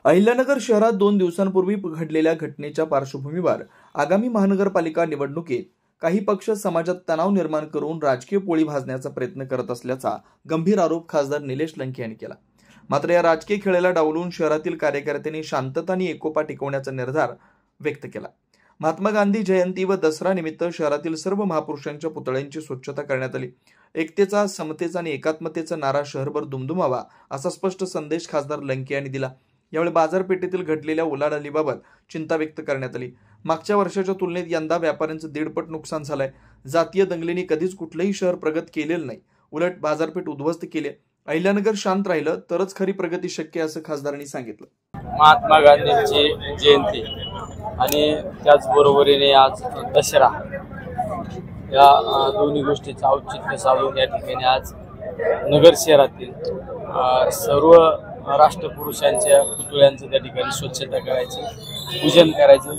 अहिल्यानगर शहरात 2 दिवसांपूर्वी घडलेल्या घटनेच्या पार्श्वभूमीवर आगामी महानगरपालिका निवडणुकीत काही पक्ष समाजात तणाव निर्माण करून राजकीय पोळी भाजण्याचा प्रयत्न करत असल्याचा गंभीर आरोप खासदार निलेश लंके यांनी केला। मात्र या राजकीय खेळाला डावलून शहरातील कार्यकर्त्यांनी शांतता आणि एकोपा टिकवण्याचा निर्धार व्यक्त केला। महात्मा गांधी जयंती व दसरा निमित्त शहरातील सर्व महापुरुषांच्या पुतळ्यांची स्वच्छता करण्यात आली। एकतेचा, समतेचा आणि एकात्मतेचा नारा शहरभर दुमदुमावा असा स्पष्ट संदेश खासदार लंके यांनी दिला। यावेळी बाजारपेठेतील घडलेल्या उलाढालीबाबत चिंता व्यक्त करण्यात आली। मागच्या वर्षाच्या तुलनेत यंदा व्यापाऱ्यांचं 1.5 नुकसान झालंय। जातीय दंगलीने कधीच कुठलंही शहर प्रगत केलेलं नाही, उलट बाजारपेठ उद्ध्वस्त केली। अहिल्यानगर शांत राहिलं तरच खरी प्रगती शक्य असं खासदारांनी सांगितलं। महात्मा गांधींची जयंती आणि त्याचबरोबरीने आज दसरा या दोन्ही गोष्टीचं औचित्य साधून या ठिकाणी आज नगर शहरातील सर्व राष्ट्रपुरुषांच्या पुतळ्यांचं त्या ठिकाणी स्वच्छता करायची, पूजन करायचं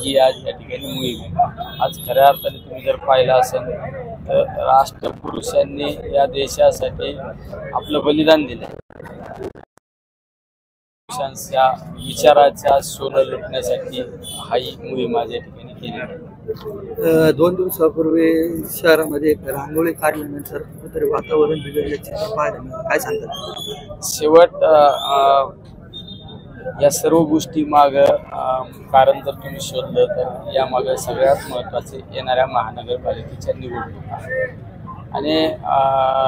ही आज या ठिकाणी मोहीम आहे। आज खऱ्या अर्थाने तुम्ही जर पाहिलं असेल तर राष्ट्रपुरुषांनी या देशासाठी आपलं बलिदान दिलं। पुरुषांच्या विचाराच्या सोनं लुटण्यासाठी ही मोहीम आज या ठिकाणी केली आहे। 2 दिवसापूर्वी शहरामध्ये एक रांगोळी काढल्यानंतर कुठेतरी वातावरण बिघडल्याचे पाहायला मिळालं, काय सांगतात? शेवट या सर्व गोष्टी माग कारण जर तुम्ही शोधलं तर या माग सगळ्यात महत्त्वाचे येणाऱ्या महानगरपालिकेच्या निवडणुका आणि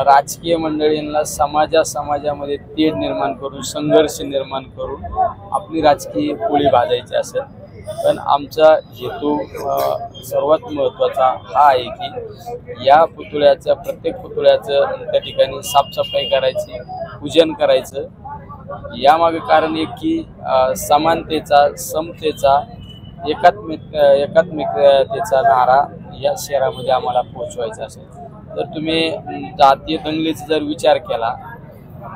राजकीय मंडळींना समाजामध्ये तेढ निर्माण करून, संघर्ष निर्माण करून आपली राजकीय पोळी भाजायची असेल। पण आमचा हेतू सर्वात महत्त्वाचा हा आहे की या पुतळ्याचं, प्रत्येक पुतळ्याचं त्या ठिकाणी साफसफाई करायची, पूजन करायचं। यामागे कारण एक की समानतेचा, समतेचा, एकात्मिकतेचा नारा या शहरामध्ये आम्हाला पोहोचवायचा असेल तर तुम्ही जातीय दंगलीचा जर विचार केला,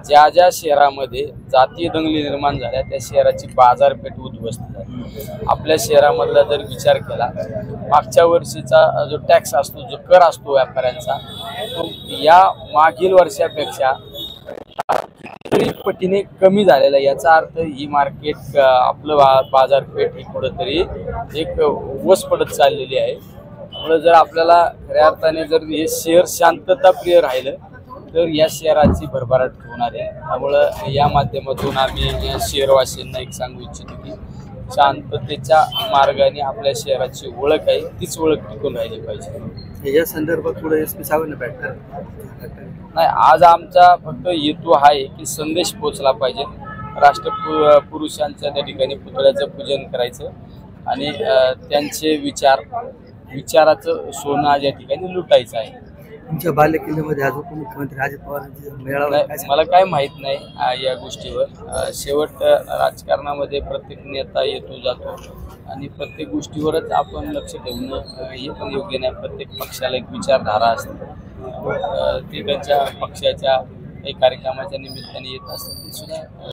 ज्या ज्या शहरामध्ये जातीय दंगली निर्माण झाल्या त्या शहराची बाजारपेठ उद्ध्वस्त झाली। आपल्या शहरामधला जर विचार केला, मागच्या वर्षीचा जो टॅक्स असतो, जो कर असतो व्यापाऱ्यांचा, तो या मागील वर्षापेक्षा पटीने कमी झालेला। याचा अर्थ ही मार्केट, आपलं बाजारपेठ ही कुठंतरी एक वस पडत चाललेली आहे। त्यामुळे जर आपल्याला खऱ्या अर्थाने जर हे शहर शांतताप्रिय राहिलं तर या शहराची भरभराट होणार आहे। त्यामुळं या माध्यमातून आम्ही शहरवासीयांना एक सांगू इच्छितो की शांततेच्या मार्गाने आपल्या शहराची ओळख आहे, तीच ओळख टिकून राहिली पाहिजे। या संदर्भात पुढे SP साहेबांना भेटणार नाही, आज आमचा फक्त हेतू हा आहे की संदेश पोहोचला पाहिजे। राष्ट्रपुरुषांच्या त्या ठिकाणी पुतळ्याचं पूजन करायचं आणि त्यांचे विचाराचं सोनं आज या ठिकाणी लुटायचं आहे। तुमच्या बालेकिल्ल्यामध्ये आज उपमुख्यमंत्री अजित पवारांची मेळावा, मला काय माहित नाही या गोष्टीवर। शेवट राजकारणामध्ये प्रत्येक नेता येतो जातो आणि प्रत्येक गोष्टीवरच आपण लक्ष ठेवणं हे पण योग्य नाही। प्रत्येक पक्षाला एक विचारधारा असते, ते त्यांच्या पक्षाच्या काही कार्यक्रमाच्या निमित्ताने येत असतात, ते सुद्धा